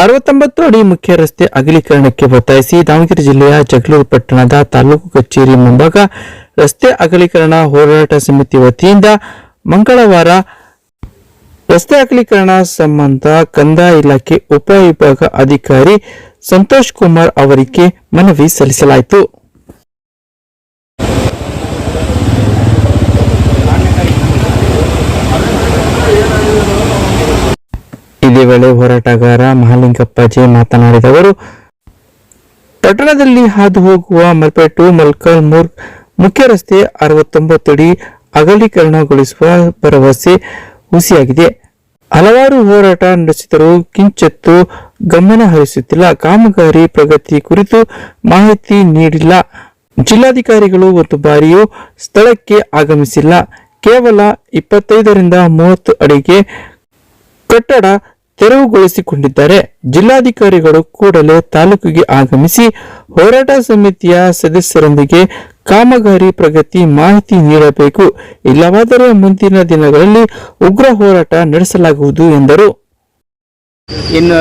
69 ಅಡಿ ಮುಖ್ಯ ರಸ್ತೆ ಅಗಲೀಕರಣಕ್ಕೆ ಒತ್ತಾಯಿಸಿ ದಾವಣಗೆರೆ ಜಿಲ್ಲೆಯ ಜಗಳೂರು ಪಟ್ಟಣದ ತಾಲೂಕು ಕಚೇರಿ ಮುಂಭಾಗ ರಸ್ತೆ ಅಗಲೀಕರಣ ಹೋರಾಟ ಸಮಿತಿ ವತಿಯಿಂದ ಮಂಗಳವಾರ ರಸ್ತೆ ಅಗಲೀಕರಣ ಸಂಬಂಧ ಕಂದಾಯ ಇಲಾಖೆ ಉಪವಿಭಾಗ ಅಧಿಕಾರಿ ಸಂತೋಷ್ ಕುಮಾರ್ ಅವರಿಗೆ ಮನವಿ ಸಲ್ಲಿಸಲಾಯಿತು. ಇದೇ ವೇಳೆ ಹೋರಾಟಗಾರ ಮಹಾಲಿಂಗಪ್ಪಾಜಿ ಮಾತನಾಡಿದವರು, ಪಟ್ಟಣದಲ್ಲಿ ಹಾದು ಹೋಗುವ ಮಲ್ಪೇಟು ಮಲ್ಕಲ್ಮೂರ್ ಮುಖ್ಯ ರಸ್ತೆ 69 ಅಡಿ ಅಗಲೀಕರಣಗೊಳಿಸುವ ಭರವಸೆ ಹುಸಿಯಾಗಿದೆ. ಹಲವಾರು ಹೋರಾಟ ನಡೆಸಿದರೂ ಕಿಂಚಿತ್ತೂ ಗಮನ ಹರಿಸುತ್ತಿಲ್ಲ. ಕಾಮಗಾರಿ ಪ್ರಗತಿ ಕುರಿತು ಮಾಹಿತಿ ನೀಡಿಲ್ಲ. ಜಿಲ್ಲಾಧಿಕಾರಿಗಳು ಒಂದು ಬಾರಿಯೂ ಸ್ಥಳಕ್ಕೆ ಆಗಮಿಸಿಲ್ಲ. ಕೇವಲ 25ರಿಂದ 30 ಅಡಿಗೆ ಕಟ್ಟಡ ತೆರವುಗೊಳಿಸಿಕೊಂಡಿದ್ದಾರೆ. ಜಿಲ್ಲಾಧಿಕಾರಿಗಳು ಕೂಡಲೇ ತಾಲೂಕಿಗೆ ಆಗಮಿಸಿ ಹೋರಾಟ ಸಮಿತಿಯ ಸದಸ್ಯರೊಂದಿಗೆ ಕಾಮಗಾರಿ ಪ್ರಗತಿ ಮಾಹಿತಿ ನೀಡಬೇಕು. ಇಲ್ಲವಾದರೆ ಮುಂದಿನ ದಿನಗಳಲ್ಲಿ ಉಗ್ರ ಹೋರಾಟ ನಡೆಸಲಾಗುವುದು ಎಂದರು. ಇನ್ನು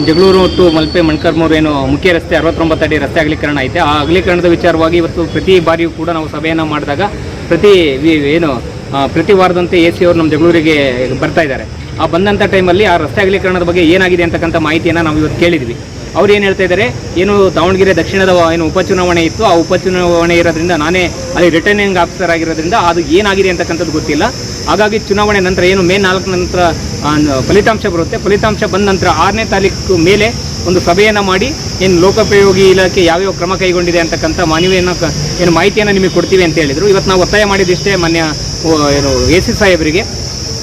ಜಗಳೂರು ಟು ಮಲ್ಪೆ ಮಣ್ಕರ್ಮೂರು ಏನು ಮುಖ್ಯ ರಸ್ತೆ 69 ಅಡಿ ರಸ್ತೆ ಅಗಲೀಕರಣ ಐತೆ. ಆ ಅಗಲೀಕರಣದ ವಿಚಾರವಾಗಿ ಇವತ್ತು ಪ್ರತಿ ಬಾರಿಯೂ ಕೂಡ ನಾವು ಸಭೆಯನ್ನು ಮಾಡಿದಾಗ ಪ್ರತಿ ವಾರದಂತೆ AC ಅವರು ನಮ್ಮ ಜಗಳೂರಿಗೆ ಬರ್ತಾ ಇದ್ದಾರೆ. ಆ ಬಂದಂಥ ಟೈಮಲ್ಲಿ ಆ ರಸ್ತೆ ಅಗಲೀಕರಣದ ಬಗ್ಗೆ ಏನಾಗಿದೆ ಅಂತಕ್ಕಂಥ ಮಾಹಿತಿಯನ್ನು ನಾವು ಇವತ್ತು ಕೇಳಿದ್ವಿ. ಅವ್ರು ಏನು ಹೇಳ್ತಾ ಇದ್ದಾರೆ, ಏನು ದಾವಣಗೆರೆ ದಕ್ಷಿಣದ ಉಪಚುನಾವಣೆ ಇತ್ತು, ಆ ಉಪಚುನಾವಣೆ ಇರೋದ್ರಿಂದ ನಾನೇ ಅಲ್ಲಿ ರಿಟರ್ನಿಂಗ್ ಆಫೀಸರ್ ಆಗಿರೋದ್ರಿಂದ ಅದು ಏನಾಗಿದೆ ಅಂತಕ್ಕಂಥದ್ದು ಗೊತ್ತಿಲ್ಲ. ಹಾಗಾಗಿ ಚುನಾವಣೆ ನಂತರ ಏನು ಮೇ 4 ನಂತರ ಫಲಿತಾಂಶ ಬರುತ್ತೆ. ಫಲಿತಾಂಶ ಬಂದ ನಂತರ 6ನೇ ತಾರೀಕು ಮೇಲೆ ಒಂದು ಸಭೆಯನ್ನು ಮಾಡಿ ಏನು ಲೋಕೋಪಯೋಗಿ ಇಲಾಖೆ ಯಾವ್ಯಾವ ಕ್ರಮ ಕೈಗೊಂಡಿದೆ ಅಂತಕ್ಕಂಥ ಮಾಹಿತಿಯನ್ನು ನಿಮಗೆ ಕೊಡ್ತೀವಿ ಅಂತ ಹೇಳಿದರು. ಇವತ್ತು ನಾವು ಒತ್ತಾಯ ಮಾಡಿದಿಷ್ಟೇ ಮಾನ್ಯ AC ಸಾಹೇಬರಿಗೆ,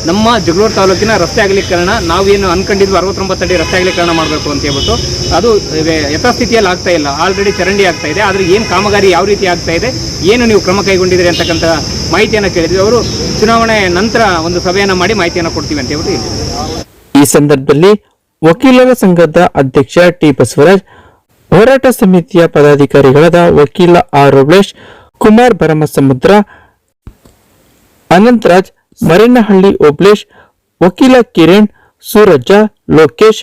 ನಮ್ಮ ಜಗಳೂರು ತಾಲೂಕಿನ ರಸ್ತೆ ಅಗಲೀಕರಣ ನಾವೇನು ಅನ್ಕೊಂಡಿದ್ವಿ 69 ಅಡಿ ರಸ್ತೆ ಅಗಲೀಕರಣ ಮಾಡಬೇಕು ಅಂತ ಹೇಳ್ಬಿಟ್ಟು ಅದು ಯಥಾಸ್ಥಿತಿಯಲ್ಲಿ ಆಗ್ತಾ ಇಲ್ಲ. ಆಲ್ರೆಡಿ ಚರಂಡಿ ಆಗ್ತಾ ಇದೆ. ಆದರೆ ಏನು ಕಾಮಗಾರಿ ಯಾವ ರೀತಿ ಆಗ್ತಾ ಇದೆ, ಏನು ನೀವು ಕ್ರಮ ಕೈಗೊಂಡಿದ್ದೀರಿ ಅಂತಕ್ಕಂಥ ಮಾಹಿತಿಯನ್ನು ಕೇಳಿದ್ವಿ. ಅವರು ಚುನಾವಣೆ ನಂತರ ಒಂದು ಸಭೆಯನ್ನು ಮಾಡಿ ಮಾಹಿತಿಯನ್ನು ಕೊಡ್ತೀವಿ ಅಂತ ಹೇಳ್ಬಿಟ್ಟು ಈ ಸಂದರ್ಭದಲ್ಲಿ ವಕೀಲರ ಸಂಘದ ಅಧ್ಯಕ್ಷ ಟಿ ಬಸವರಾಜ್, ಹೋರಾಟ ಸಮಿತಿಯ ಪದಾಧಿಕಾರಿಗಳಾದ ವಕೀಲ ಆರ್ ರುಬ್ಲೇಶ್, ಕುಮಾರ್ ಭರಮಸಮುದ್ರ, ಅನಂತರಾಜ್, ಮರೇನಹಳ್ಳಿ ಓಬ್ಲೇಶ್, ವಕೀಲ ಕಿರಣ್, ಸೂರಜ್ಜ, ಲೋಕೇಶ್,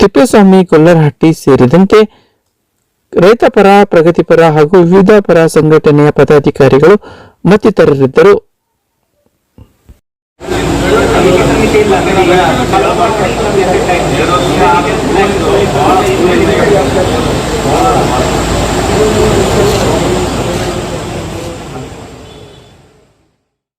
ತಿಪ್ಪೇಸ್ವಾಮಿ ಗೊಲ್ಲರಹಟ್ಟಿ ಸೇರಿದಂತೆ ರೈತ ಪರ, ಪ್ರಗತಿಪರ ಹಾಗೂ ವಿವಿಧ ಪರ ಸಂಘಟನೆಯ ಪದಾಧಿಕಾರಿಗಳು ಮತ್ತಿತರರಿದ್ದರು.